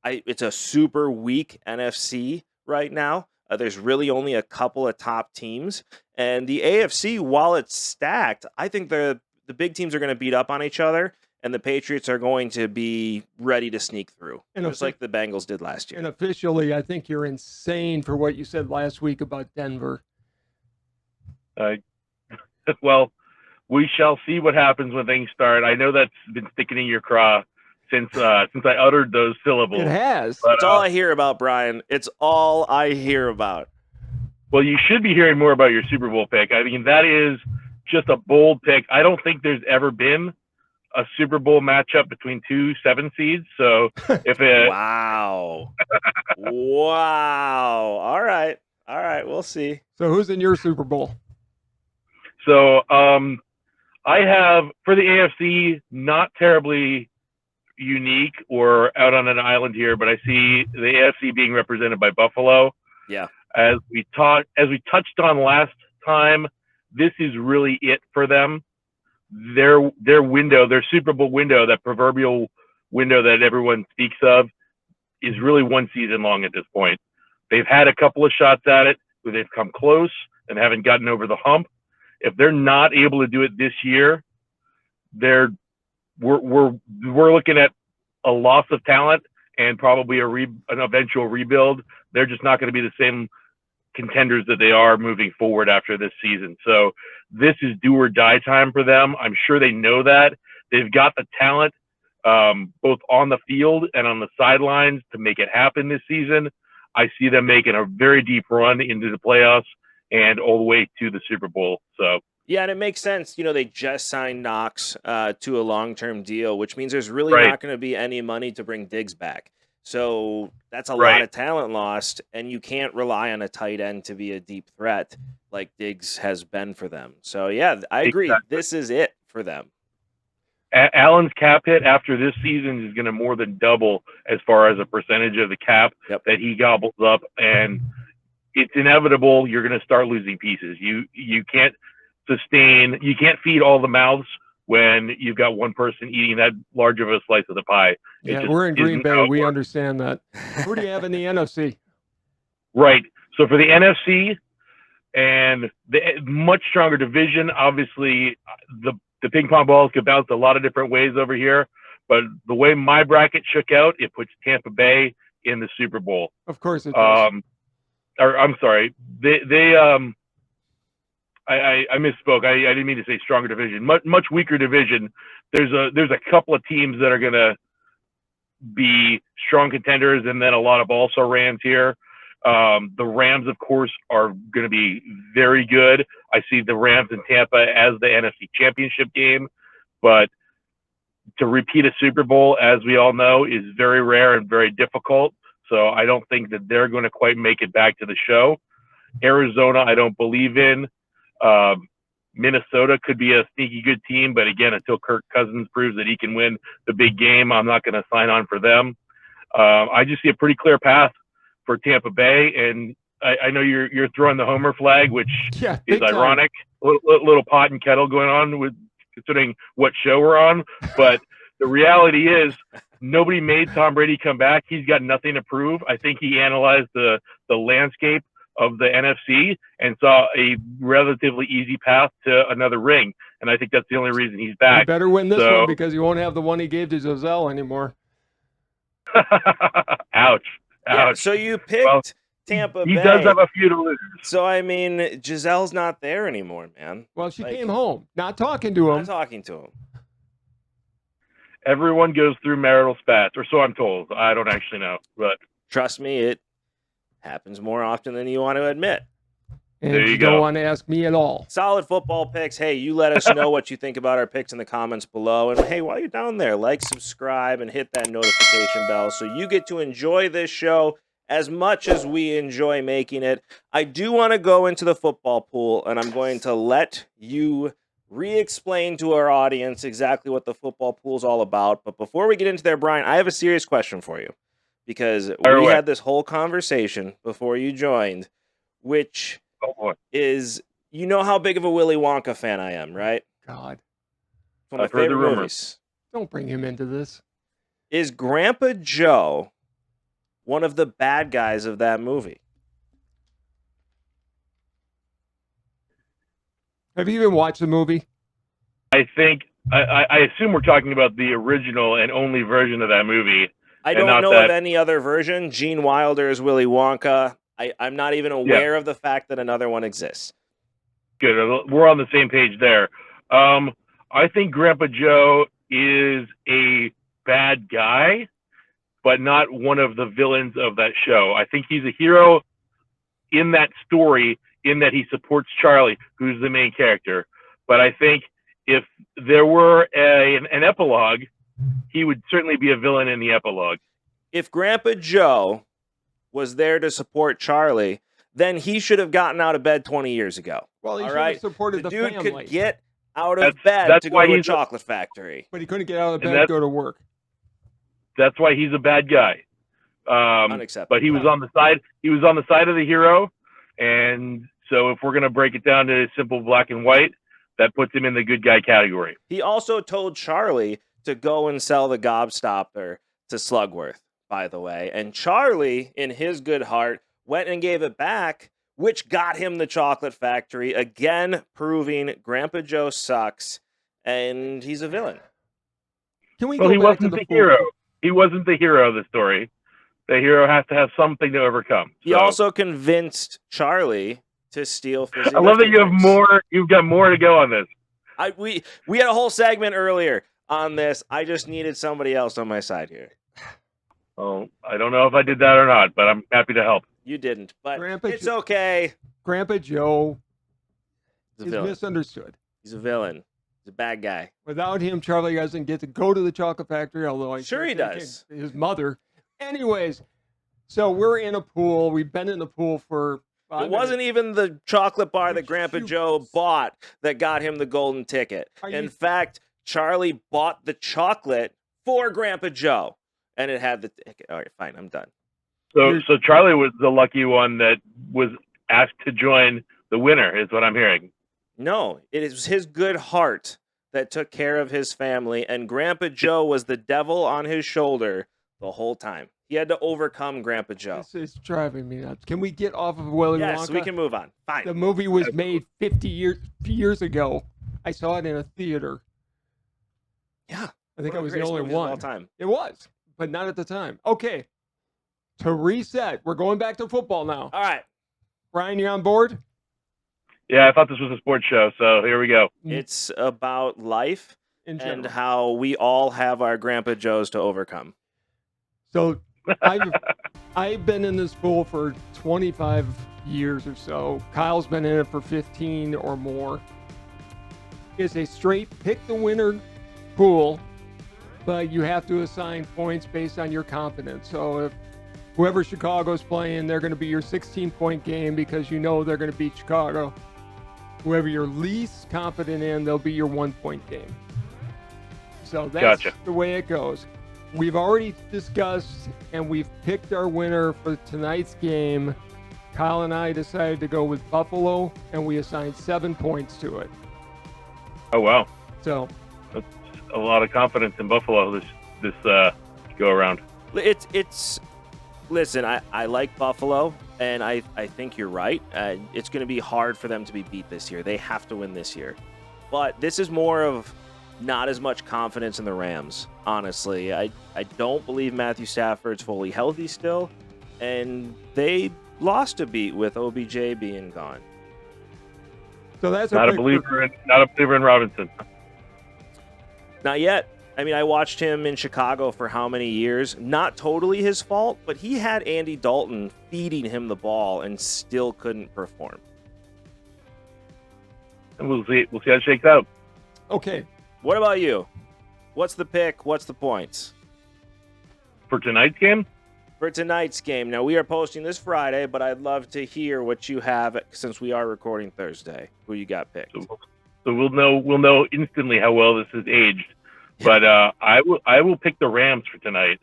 It's a super weak NFC right now. There's really only a couple of top teams. And the AFC, while it's stacked, I think the big teams are going to beat up on each other, and the Patriots are going to be ready to sneak through, just like the Bengals did last year. And officially, I think you're insane for what you said last week about Denver. Well, we shall see what happens when things start. I know that's been sticking in your craw since I uttered those syllables. It has. It's all I hear about, Brian. It's all I hear about. Well, you should be hearing more about your Super Bowl pick. I mean, that is just a bold pick. I don't think there's ever been a Super Bowl matchup between 2 7 seeds. So if it... Wow. Wow. All right. We'll see. So who's in your Super Bowl? So I have, for the AFC, not terribly unique or out on an island here, but I see the AFC being represented by Buffalo. Yeah. As we touched on last time, this is really it for them. Their window, their Super Bowl window, that proverbial window that everyone speaks of, is really one season long at this point. They've had a couple of shots at it where they've come close and haven't gotten over the hump. If they're not able to do it this year, we're looking at a loss of talent and probably an eventual rebuild. They're just not going to be the same contenders that they are moving forward after this season. So this is do or die time for them. I'm sure they know that. They've got the talent both on the field and on the sidelines to make it happen this season. I see them making a very deep run into the playoffs and all the way to the Super Bowl. So yeah, and it makes sense. They just signed Knox to a long-term deal, which means there's really not going to be any money to bring Diggs back. So that's a lot Right. of talent lost, and you can't rely on a tight end to be a deep threat like Diggs has been for them. So, yeah, I agree. Exactly. This is it for them. Allen's cap hit after this season is going to more than double as far as a percentage of the cap that he gobbles up, and it's inevitable you're going to start losing pieces. You can't sustain, you can't feed all the mouths when you've got one person eating that large of a slice of the pie. Yeah, we're in Green Bay. We understand that. Who do you have in the NFC? Right. So for the NFC and the much stronger division, obviously the ping pong balls could bounce a lot of different ways over here. But the way my bracket shook out, it puts Tampa Bay in the Super Bowl. Of course it does. Or I'm sorry, I misspoke. I didn't mean to say stronger division. Much weaker division. There's a couple of teams that are gonna be strong contenders, and then a lot of also Rams here. The Rams, of course, are going to be very good. I see the Rams and Tampa as the NFC Championship game, but to repeat a Super Bowl, as we all know, is very rare and very difficult. So I don't think that they're going to quite make it back to the show. Arizona, I don't believe in. Minnesota could be a sneaky good team, but again, until Kirk Cousins proves that he can win the big game, I'm not going to sign on for them. I just see a pretty clear path for Tampa Bay, and I know you're throwing the homer flag, which is ironic. Little pot and kettle going on with considering what show we're on, but the reality is nobody made Tom Brady come back. He's got nothing to prove. I think he analyzed the landscape of the NFC and saw a relatively easy path to another ring, and I think that's the only reason he's back. He better win this one because he won't have the one he gave to Giselle anymore. Ouch. Yeah, so you picked Tampa Bay. He does have a few to lose. So, I mean, Giselle's not there anymore, man. Well, she came home. Not talking to him. Not talking to him. Everyone goes through marital spats, or so I'm told. I don't actually know. But trust me, it happens more often than you want to admit. And you don't want to ask me at all. Solid football picks. Hey, you let us know what you think about our picks in the comments below. And hey, while you're down there, like, subscribe, and hit that notification bell so you get to enjoy this show as much as we enjoy making it. I do want to go into the football pool, and I'm going to let you re-explain to our audience exactly what the football pool is all about. But before we get into there, Brian, I have a serious question for you. Because we had this whole conversation before you joined, which is, you know how big of a Willy Wonka fan I am, right? God. One of my favorite movies. Don't bring him into this. Is Grandpa Joe one of the bad guys of that movie? Have you even watched the movie? I think, I assume we're talking about the original and only version of that movie. I don't know of any other version. Gene Wilder is Willy Wonka. I'm not even aware of the fact that another one exists. Good. We're on the same page there. I think Grandpa Joe is a bad guy, but not one of the villains of that show. I think he's a hero in that story in that he supports Charlie, who's the main character. But I think if there were an epilogue, he would certainly be a villain in the epilogue. If Grandpa Joe was there to support Charlie, then he should have gotten out of bed 20 years ago. Well, he should have supported the dude family. Could get out of bed to go to a chocolate factory. But he couldn't get out of bed to go to work. That's why he's a bad guy. Unacceptable. But he was on the side. He was on the side of the hero, and so if we're gonna break it down to simple black and white, that puts him in the good guy category. He also told Charlie to go and sell the gobstopper to Slugworth, by the way. And Charlie, in his good heart, went and gave it back, which got him the chocolate factory, again proving Grandpa Joe sucks, and he's a villain. Can we he wasn't the hero. He wasn't the hero of the story. The hero has to have something to overcome. He also convinced Charlie to steal fizzy. I love that you have more. You've got more to go on this. We had a whole segment earlier on this. I just needed somebody else on my side here. Oh, I don't know if I did that or not, but I'm happy to help. You didn't, but it's okay. Grandpa Joe is villain. Misunderstood. He's a villain. He's a bad guy. Without him, Charlie doesn't get to go to the chocolate factory, although I'm sure he does. His mother. Anyways, so we're in a pool. We've been in the pool for 5 It wasn't minutes. even the chocolate bar that Would Grandpa you- Joe bought that got him the golden ticket. Are In you- fact, Charlie bought the chocolate for Grandpa Joe, and it had the ticket. All right, fine, I'm done. So Charlie was the lucky one that was asked to join the winner, is what I'm hearing. No, it is his good heart that took care of his family, and Grandpa Joe was the devil on his shoulder the whole time. He had to overcome Grandpa Joe. This is driving me nuts. Can we get off of Willy Wonka? Yes, we can move on. Fine. The movie was made 50 years ago. I saw it in a theater. Yeah. I think One I of was the the greatest only movies of one. all time. It was, but not at the time. Okay. To reset, we're going back to football now. All right. Brian, you on board? Yeah, I thought this was a sports show, so here we go. It's about life In and general. how we all have our Grandpa Joes to overcome. So I've been in this pool for 25 years or so. Kyle's been in it for 15 or more. It's a straight pick the winner pool, but you have to assign points based on your confidence. So if whoever Chicago's playing, they're going to be your 16-point game because you know they're going to beat Chicago. Whoever you're least confident in, they'll be your 1-point game. So that's Gotcha. the way it goes. We've already discussed and we've picked our winner for tonight's game. Kyle and I decided to go with Buffalo, and we assigned 7 points to it. Oh, wow. So That's a lot of confidence in Buffalo this go around. It's listen, I like Buffalo, and I think you're right. It's going to be hard for them to be beat this year. They have to win this year. But this is more of not as much confidence in the Rams, honestly. I don't believe Matthew Stafford's fully healthy still, and they lost a beat with OBJ being gone. So that's Not a believer in Robinson. Not yet. I mean, I watched him in Chicago for how many years? Not totally his fault, but he had Andy Dalton feeding him the ball and still couldn't perform. And we'll see how it shakes out. Okay. What about you? What's the pick? What's the points? For tonight's game, For tonight's game. Now, we are posting this Friday, but I'd love to hear what you have since we are recording Thursday. Who you got picked? so we'll know instantly how well this is aged. But I will pick the Rams for tonight.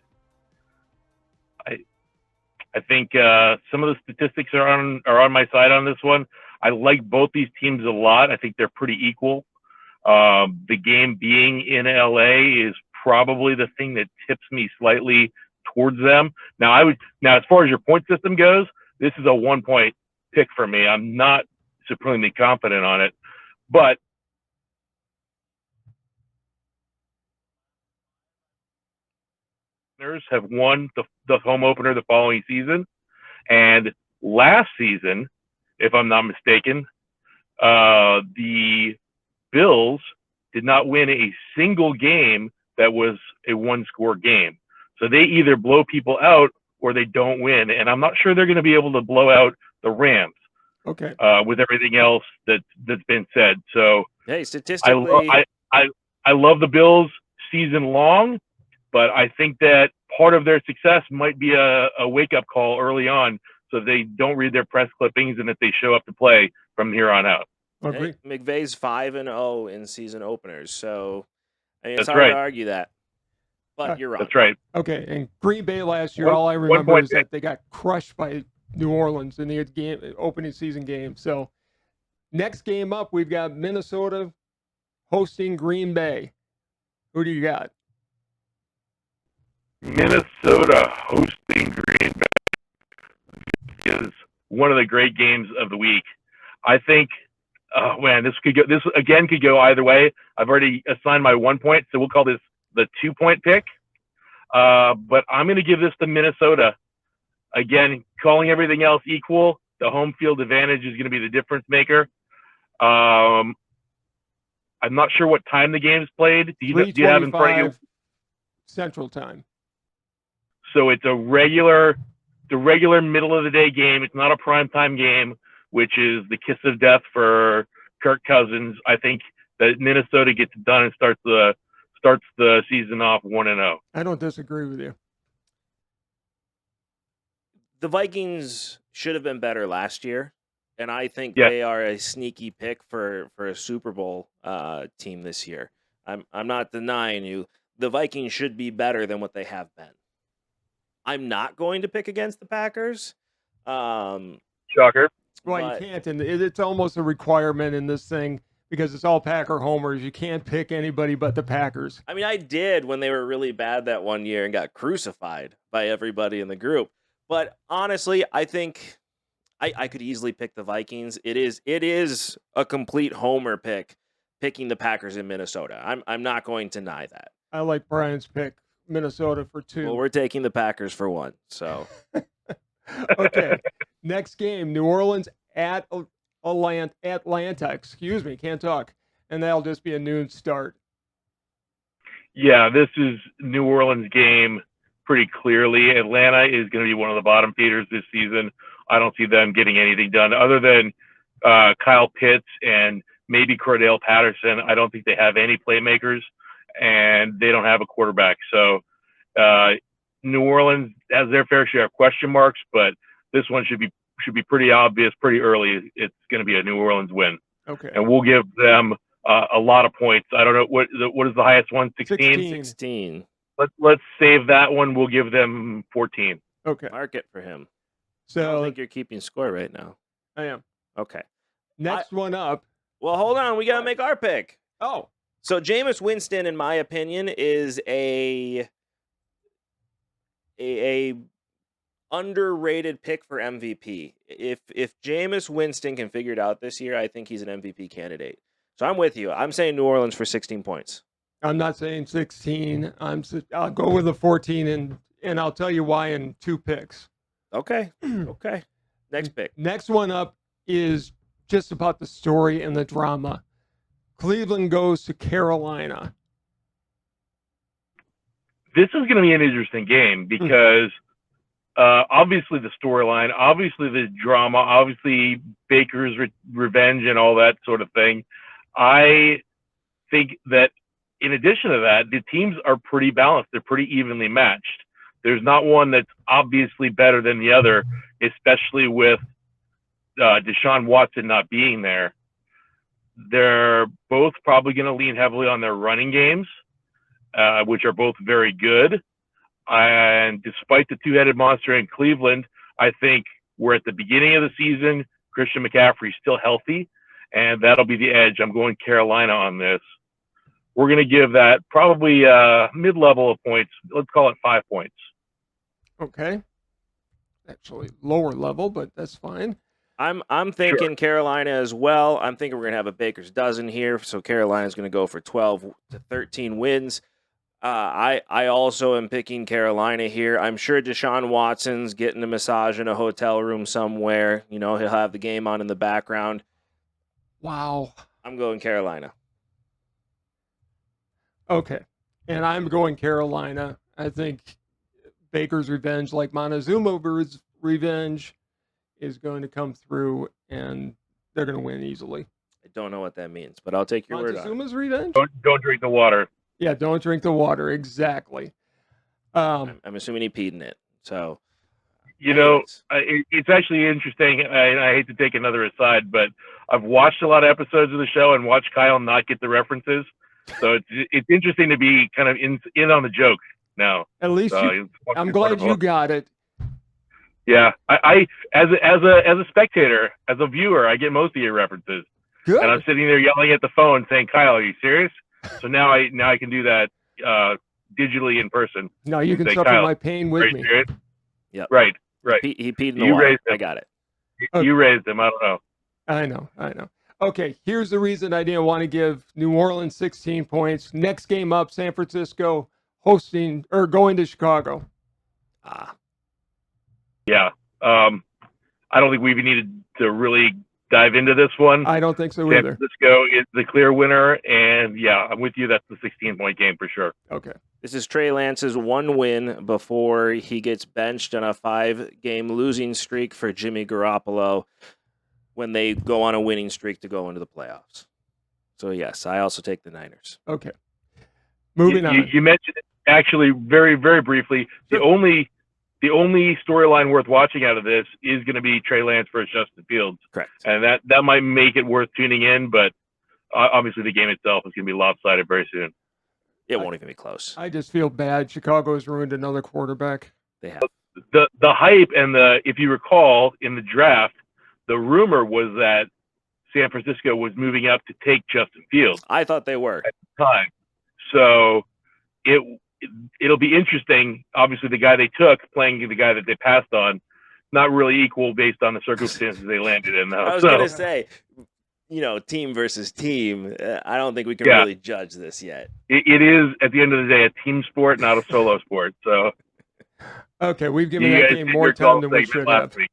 I think some of the statistics are on my side on this one. I like both these teams a lot. I think they're pretty equal. The game being in LA is probably the thing that tips me slightly towards them. Now, as far as your point system goes, this is a 1-point pick for me. I'm not supremely confident on it, but have won the home opener the following season, and last season, if I'm not mistaken, the Bills did not win a single game that was a one-score game. So they either blow people out or they don't win, and I'm not sure they're going to be able to blow out the Rams. Okay. With everything else that's been said. So Hey, statistically, I love the Bills season long, but I think that part of their success might be a wake-up call early on, so they don't read their press clippings and that they show up to play from here on out. Agree. hey, McVay's 5-0 in season openers, so I mean, it's That's hard right. to argue that. But you're wrong. That's right. Okay. And Green Bay last year, One- all I 1 remember point is that they got crushed by New Orleans in the opening season game. So next game up, we've got Minnesota hosting Green Bay. Who do you got? Minnesota hosting Green Bay is one of the great games of the week. I think, this again could go either way. I've already assigned my 1 point, so we'll call this the 2-point pick. But I'm going to give this to Minnesota. Again, calling everything else equal, the home field advantage is going to be the difference maker. I'm not sure what time the game's played. Do you have in front of you? 3:25 Central Time. So it's the regular middle of the day game. It's not a primetime game, which is the kiss of death for Kirk Cousins. I think that Minnesota gets it done and starts the season off 1-0. I don't disagree with you. The Vikings should have been better last year, and I think Yeah. they are a sneaky pick for a Super Bowl team this year. I'm not denying you the Vikings should be better than what they have been. I'm not going to pick against the Packers. Shocker. Well, you but can't, and it's almost a requirement in this thing because it's all Packer homers. You can't pick anybody but the Packers. I mean, I did when they were really bad that one year and got crucified by everybody in the group. But honestly, I think I could easily pick the Vikings. It is a complete homer pick, picking the Packers in Minnesota. I'm not going to deny that. I like Brian's pick, Minnesota for 2. Well, we're taking the Packers for 1. So Okay. Next game, New Orleans at Atlanta. Excuse me, can't talk. And that'll just be a noon start. Yeah, this is New Orleans game pretty clearly. Atlanta is going to be one of the bottom feeders this season. I don't see them getting anything done other than Kyle Pitts and maybe Cordell Patterson. I don't think they have any playmakers, and they don't have a quarterback. So New Orleans has their fair share of question marks, but this one should be pretty obvious pretty early. It's going to be a New Orleans win. Okay. And we'll give them a lot of points. I don't know what is the highest one. 16? 16. Let's save that one. We'll give them 14. Okay. Mark it for him. I So don't think you're keeping score right now. I am. Okay. Next one up. Well, hold on. We got to make our pick. Oh, So Jameis Winston, in my opinion, is a underrated pick for MVP. If Jameis Winston can figure it out this year, I think he's an MVP candidate. So I'm with you. I'm saying New Orleans for 16 points. I'm not saying 16. I'll go with the 14, and I'll tell you why in 2 picks. Okay. Okay. Next pick. Next one up is just about the story and the drama. Cleveland goes to Carolina. This is going to be an interesting game because obviously the storyline, obviously the drama, obviously Baker's revenge and all that sort of thing. I think that in addition to that, the teams are pretty balanced. They're pretty evenly matched. There's not one that's obviously better than the other, especially with Deshaun Watson not being there. They're both probably going to lean heavily on their running games, which are both very good. And despite the two-headed monster in Cleveland, I think we're at the beginning of the season. Christian McCaffrey's still healthy, and that'll be the edge. I'm going Carolina on this. We're going to give that probably mid-level of points. Let's call it 5 points. Okay. Actually, lower level, but that's fine. I'm thinking Carolina as well. I'm thinking we're going to have a baker's dozen here. So Carolina's going to go for 12 to 13 wins. I also am picking Carolina here. I'm sure Deshaun Watson's getting a massage in a hotel room somewhere. You know, he'll have the game on in the background. Wow. I'm going Carolina. Okay. And I'm going Carolina. I think Baker's revenge, like Montezuma's revenge, is going to come through, and they're going to win easily. I don't know what that means, but I'll take your word on it. Montezuma's revenge? Don't drink the water. Yeah, don't drink the water. Exactly. I'm assuming he peed in it. So, you know, it's actually interesting. I hate to take another aside, but I've watched a lot of episodes of the show and watched Kyle not get the references. So it's interesting to be kind of in on the joke now. At least I'm glad you got it. Yeah, I as a spectator, as a viewer, I get most of your references. Good. And I'm sitting there yelling at the phone saying, "Kyle, are you serious?" So now I can do that digitally in person. No, you can say, suffer Kyle, my pain with me. Yep. Right. He peed in the water. I got it. You raised him. I don't know. I know. Okay, here's the reason I didn't want to give New Orleans 16 points. Next game up, San Francisco going to Chicago. Yeah. I don't think we even needed to really dive into this one. I don't think so San either. Francisco is the clear winner, and yeah, I'm with you. That's the 16-point game for sure. Okay. This is Trey Lance's one win before he gets benched on a 5-game losing streak for Jimmy Garoppolo when they go on a winning streak to go into the playoffs. So, yes, I also take the Niners. Okay. Moving on. You mentioned it actually very, very briefly. The only the only storyline worth watching out of this is going to be Trey Lance versus Justin Fields. Correct. And that might make it worth tuning in, but obviously the game itself is going to be lopsided very soon. It won't even be close. I just feel bad. Chicago has ruined another quarterback. They have. The hype and if you recall in the draft, the rumor was that San Francisco was moving up to take Justin Fields I thought they were. at the time. So it'll be interesting. Obviously, the guy they took playing the guy that they passed on, not really equal based on the circumstances they landed in. Though. I was going to say, team versus team. I don't think we can really judge this yet. It is, at the end of the day, a team sport, not a solo sport. So, okay, we've given that game more time than we should have. Week.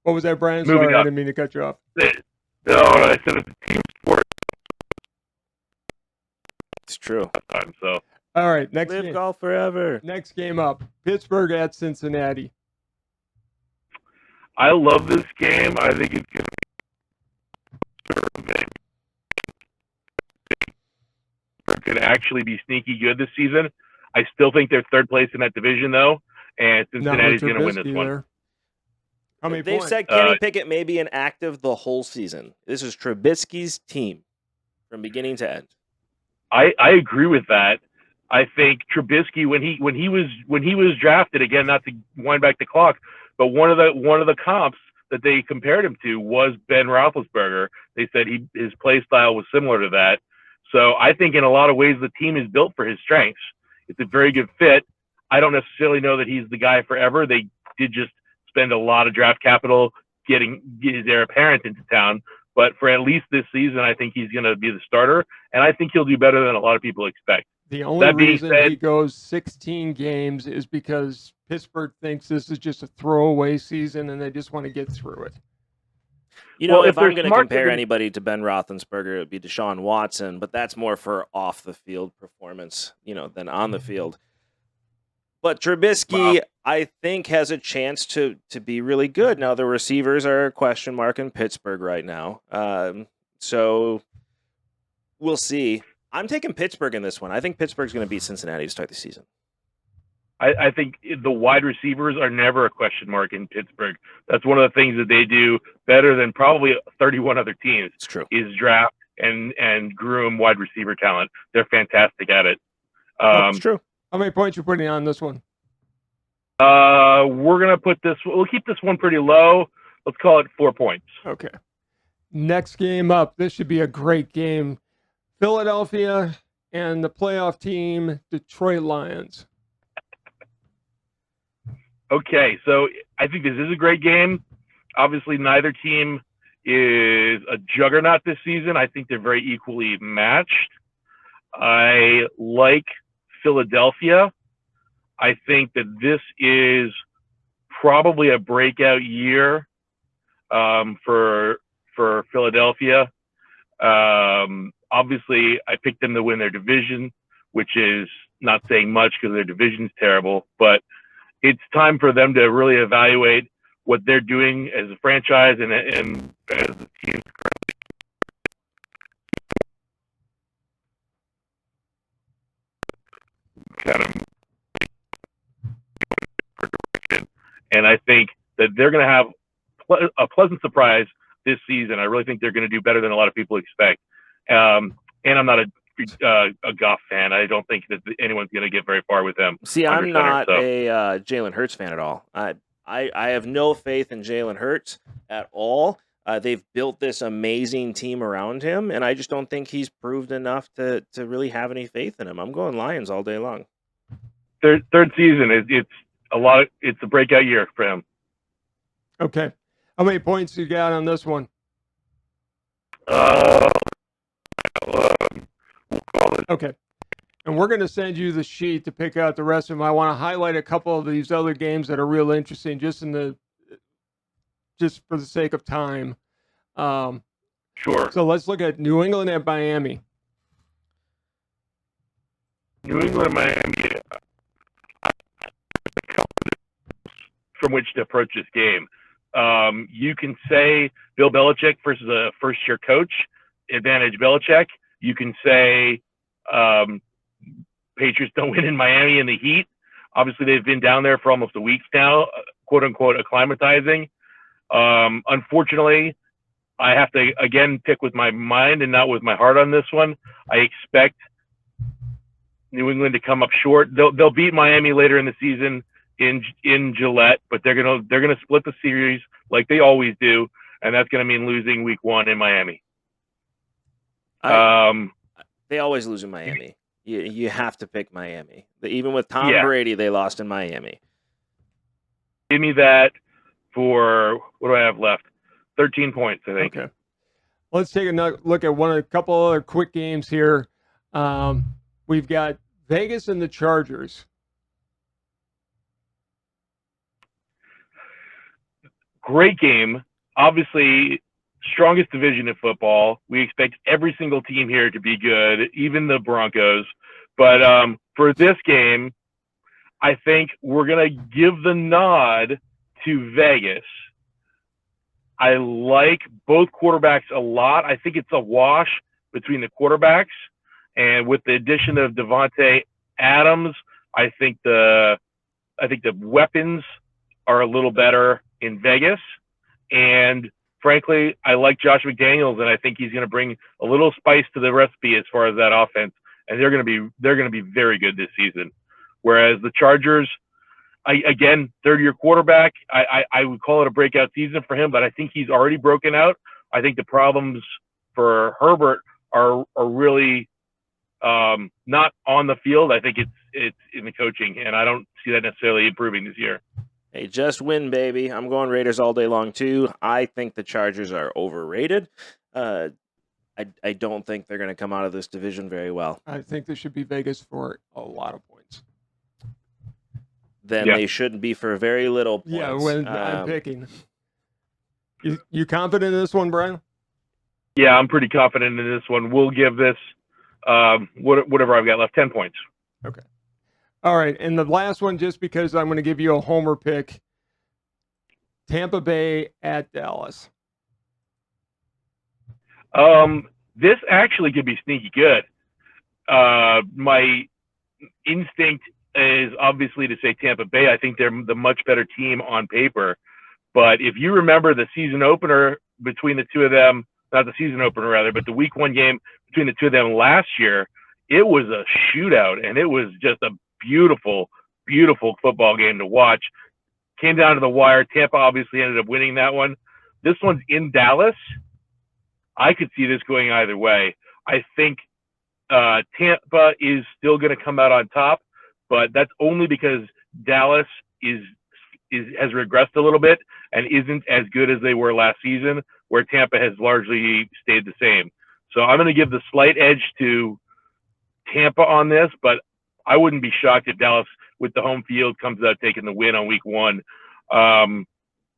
What was that, Brian? Moving Sorry, I on. didn't mean to cut you off. No, I said it's a team sport. It's true. So, all right, next Live game. golf forever. Next game up, Pittsburgh at Cincinnati. I love this game. I think it's going to could actually be sneaky good this season. I still think they're third place in that division, though, and Cincinnati's going to win this one. There. How many They've points? said Kenny Pickett may be inactive the whole season. This is Trubisky's team from beginning to end. I agree with that. I think Trubisky when he was drafted, again, not to wind back the clock, but one of the comps that they compared him to was Ben Roethlisberger. They said his play style was similar to that. So I think in a lot of ways the team is built for his strengths. It's a very good fit. I don't necessarily know that he's the guy forever. They did just spend a lot of draft capital getting his heir apparent into town. But for at least this season, I think he's going to be the starter, and I think he'll do better than a lot of people expect. The only reason he goes 16 games is because Pittsburgh thinks this is just a throwaway season, and they just want to get through it. If I'm going to compare anybody to Ben Roethlisberger, it would be Deshaun Watson, but that's more for off-the-field performance, than on the field. But Trubisky, I think, has a chance to be really good. Now, the receivers are a question mark in Pittsburgh right now. So we'll see. I'm taking Pittsburgh in this one. I think Pittsburgh's going to beat Cincinnati to start the season. I think the wide receivers are never a question mark in Pittsburgh. That's one of the things that they do better than probably 31 other teams. It's true. Is draft and groom wide receiver talent. They're fantastic at it. That's true. How many points you putting on this one? We're gonna we'll keep this one pretty low. Let's call it 4 points. Okay. Next game up. This should be a great game. Philadelphia and the playoff team, Detroit Lions. Okay, so I think this is a great game. Obviously, neither team is a juggernaut this season. I think they're very equally matched. I like Philadelphia. I think that this is probably a breakout year for Philadelphia. Obviously, I picked them to win their division, which is not saying much because their division's terrible, but it's time for them to really evaluate what they're doing as a franchise and as a team. And I think that they're going to have a pleasant surprise this season. I really think they're going to do better than a lot of people expect. And I'm not a Goff fan. I don't think that anyone's going to get very far with them. See, I'm not a Jalen Hurts fan at all. I have no faith in Jalen Hurts at all. They've built this amazing team around him, and I just don't think he's proved enough to really have any faith in him. I'm going Lions all day long. Third season, it's a breakout year for him. Okay. How many points you got on this one? We'll call it. Okay. And we're going to send you the sheet to pick out the rest of them. I want to highlight a couple of these other games that are real interesting just for the sake of time. Sure. So let's look at New England at Miami. New England, Miami, from which to approach this game. You can say Bill Belichick versus a first-year coach, advantage Belichick. You can say Patriots don't win in Miami in the heat. Obviously, they've been down there for almost a week now, quote unquote, acclimatizing. Unfortunately, I have to again pick with my mind and not with my heart on this one. I expect New England to come up short. They'll beat Miami later in the season in Gillette, but they're gonna split the series like they always do, and that's gonna mean losing week 1 in Miami. They always lose in Miami. You have to pick Miami. Even with Tom Brady, they lost in Miami. Give me that for what do I have left? 13 points, I think. Okay. Let's take a look at a couple other quick games here. We've got Vegas and the Chargers. Great game. Obviously, strongest division in football. We expect every single team here to be good, even the Broncos. But for this game, I think we're going to give the nod to Vegas. I like both quarterbacks a lot. I think it's a wash between the quarterbacks. And with the addition of Devontae Adams, I think the weapons are a little better in Vegas. And frankly, I like Josh McDaniels, and I think he's going to bring a little spice to the recipe as far as that offense. And they're going to be very good this season. Whereas the Chargers, again, third-year quarterback, I would call it a breakout season for him, but I think he's already broken out. I think the problems for Herbert are really not on the field. I think it's in the coaching, and I don't see that necessarily improving this year. Hey, just win, baby. I'm going Raiders all day long, too. I think the Chargers are overrated. I don't think they're going to come out of this division very well. I think they should be Vegas for a lot of points. Then they shouldn't be for very little points. Yeah, when I'm picking. You confident in this one, Brian? Yeah, I'm pretty confident in this one. We'll give this whatever I've got left, 10 points. Okay. All right, and the last one, just because I'm going to give you a homer pick, Tampa Bay at Dallas. This actually could be sneaky good. My instinct is obviously to say Tampa Bay. I think they're the much better team on paper. But if you remember the season opener between the two of them, not the season opener rather, but the week 1 game between the two of them last year, it was a shootout, and it was just a beautiful, beautiful football game to watch. Came down to the wire. Tampa obviously ended up winning that one. This one's in Dallas. I could see this going either way. I think Tampa is still going to come out on top, but that's only because Dallas has regressed a little bit and isn't as good as they were last season, where Tampa has largely stayed the same. So I'm going to give the slight edge to Tampa on this, but I wouldn't be shocked if Dallas, with the home field, comes out taking the win on week 1.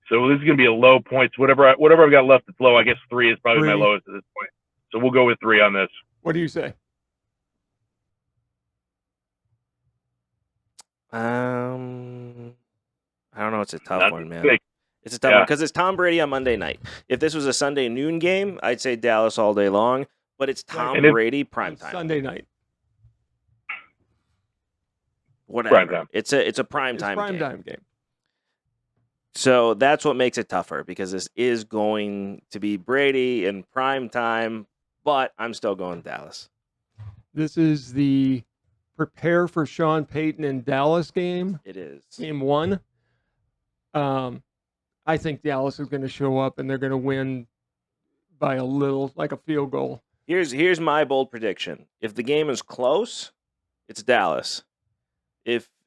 So this is going to be a low points. Whatever I've got left that's low, I guess 3 is probably my lowest at this point. So we'll go with 3 on this. What do you say? I don't know. It's a tough one, man. Big. It's a tough one because it's Tom Brady on Monday night. If this was a Sunday noon game, I'd say Dallas all day long. But it's Tom Brady primetime. Sunday night. Whatever. Primetime. It's a primetime game. So that's what makes it tougher, because this is going to be Brady in prime time, but I'm still going Dallas. This is the prepare for Sean Payton in Dallas game. It is. Game 1. I think Dallas is going to show up and they're going to win by a little, like a field goal. Here's my bold prediction. If the game is close, it's Dallas.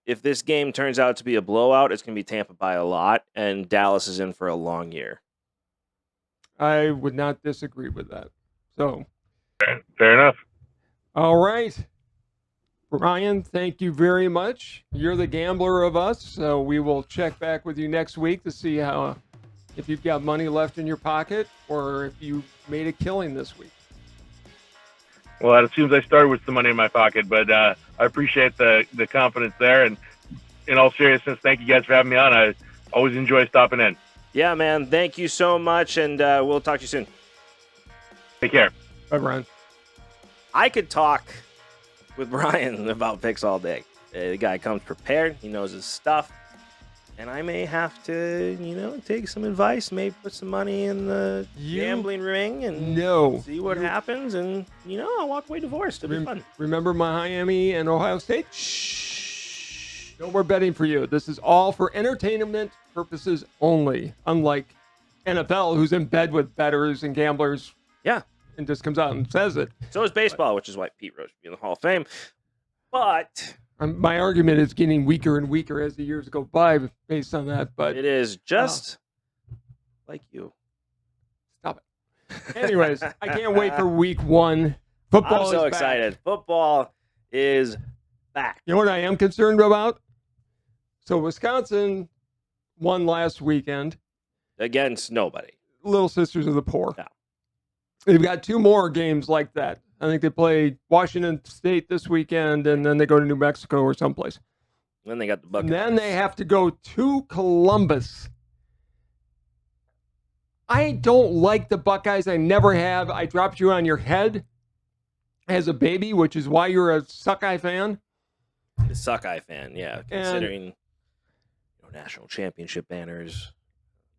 If this game turns out to be a blowout, it's going to be Tampa by a lot, and Dallas is in for a long year. I would not disagree with that. So, fair enough. All right. Brian, thank you very much. You're the gambler of us, so we will check back with you next week to see if you've got money left in your pocket or if you made a killing this week. Well, that assumes I started with some money in my pocket, but I appreciate the confidence there. And in all seriousness, thank you guys for having me on. I always enjoy stopping in. Yeah, man. Thank you so much, and we'll talk to you soon. Take care. Bye, Brian. I could talk with Brian about picks all day. The guy comes prepared. He knows his stuff. And I may have to, take some advice, maybe put some money in the gambling ring and see what happens. And, I'll walk away divorced. It'll be fun. Remember Miami and Ohio State? Shh. No more betting for you. This is all for entertainment purposes only. Unlike NFL, who's in bed with bettors and gamblers. Yeah. And just comes out and says it. So is baseball, which is why Pete Rose should be in the Hall of Fame. But my argument is getting weaker and weaker as the years go by based on that. But it is just like you. Stop it. Anyways, I can't wait for week 1. Football I'm so is excited. Back. Football is back. You know what I am concerned about? So Wisconsin won last weekend. Against nobody. Little Sisters of the Poor. Yeah. They've got 2 more games like that. I think they play Washington State this weekend, and then they go to New Mexico or someplace. Then they got the Buckeyes. And then they have to go to Columbus. I don't like the Buckeyes. I never have. I dropped you on your head as a baby, which is why you're a Suckeye fan. The Suckeye fan, yeah. Considering national championship banners,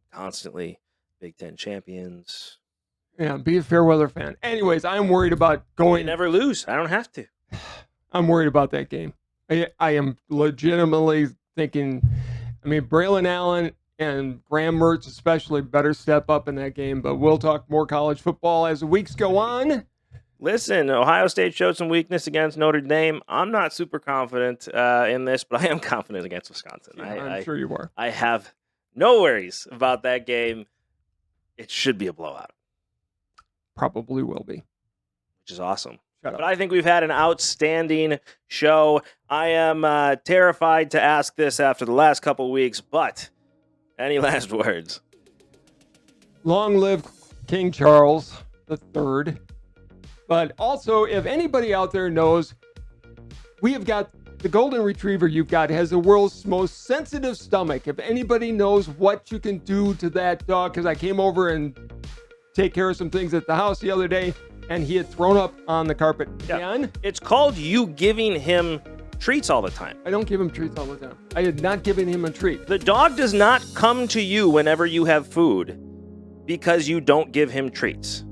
constantly Big Ten champions. Yeah, be a Fairweather fan. Anyways, I'm worried about going. They never lose. I don't have to. I'm worried about that game. I am legitimately thinking, Braylon Allen and Graham Mertz especially better step up in that game, but we'll talk more college football as the weeks go on. Listen, Ohio State showed some weakness against Notre Dame. I'm not super confident in this, but I am confident against Wisconsin. Yeah, I'm sure you are. I have no worries about that game. It should be a blowout. Probably will be. Which is awesome. Shut up. But I think we've had an outstanding show. I am terrified to ask this after the last couple weeks, but any last words? Long live King Charles III. But also, if anybody out there knows, we have got the golden retriever you've got has the world's most sensitive stomach. If anybody knows what you can do to that dog, because I came over and take care of some things at the house the other day, and he had thrown up on the carpet again. Yeah. It's called you giving him treats all the time. I don't give him treats all the time. I had not given him a treat. The dog does not come to you whenever you have food because you don't give him treats.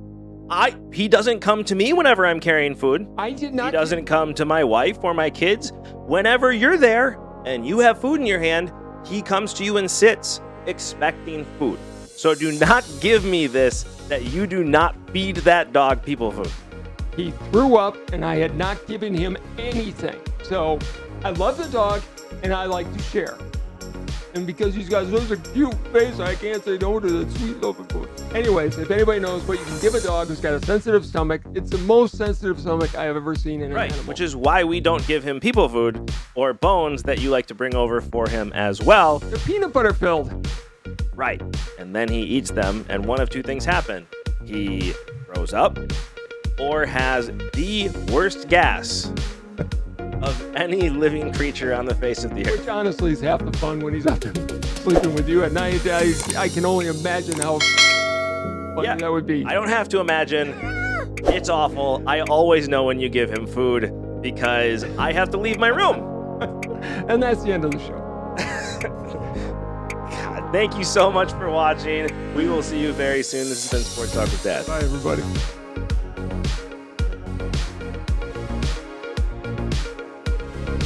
He doesn't come to me whenever I'm carrying food. I did not. He doesn't come to my wife or my kids. Whenever you're there and you have food in your hand, he comes to you and sits expecting food. So do not give me this that you do not feed that dog people food. He threw up and I had not given him anything. So I love the dog and I like to share. And because these guys, those are cute face, I can't say no to the sweet loving food. Anyways, if anybody knows what you can give a dog who's got a sensitive stomach, it's the most sensitive stomach I have ever seen in an animal. Which is why we don't give him people food or bones that you like to bring over for him as well. They're peanut butter filled. Right. And then he eats them, and one of 2 things happen. He throws up or has the worst gas of any living creature on the face of the earth. Which honestly is half the fun when he's up sleeping with you at night. I can only imagine how funny that would be. I don't have to imagine. It's awful. I always know when you give him food because I have to leave my room. And that's the end of the show. God, thank you so much for watching. We will see you very soon. This has been Sports Talk with Dad. Bye, everybody.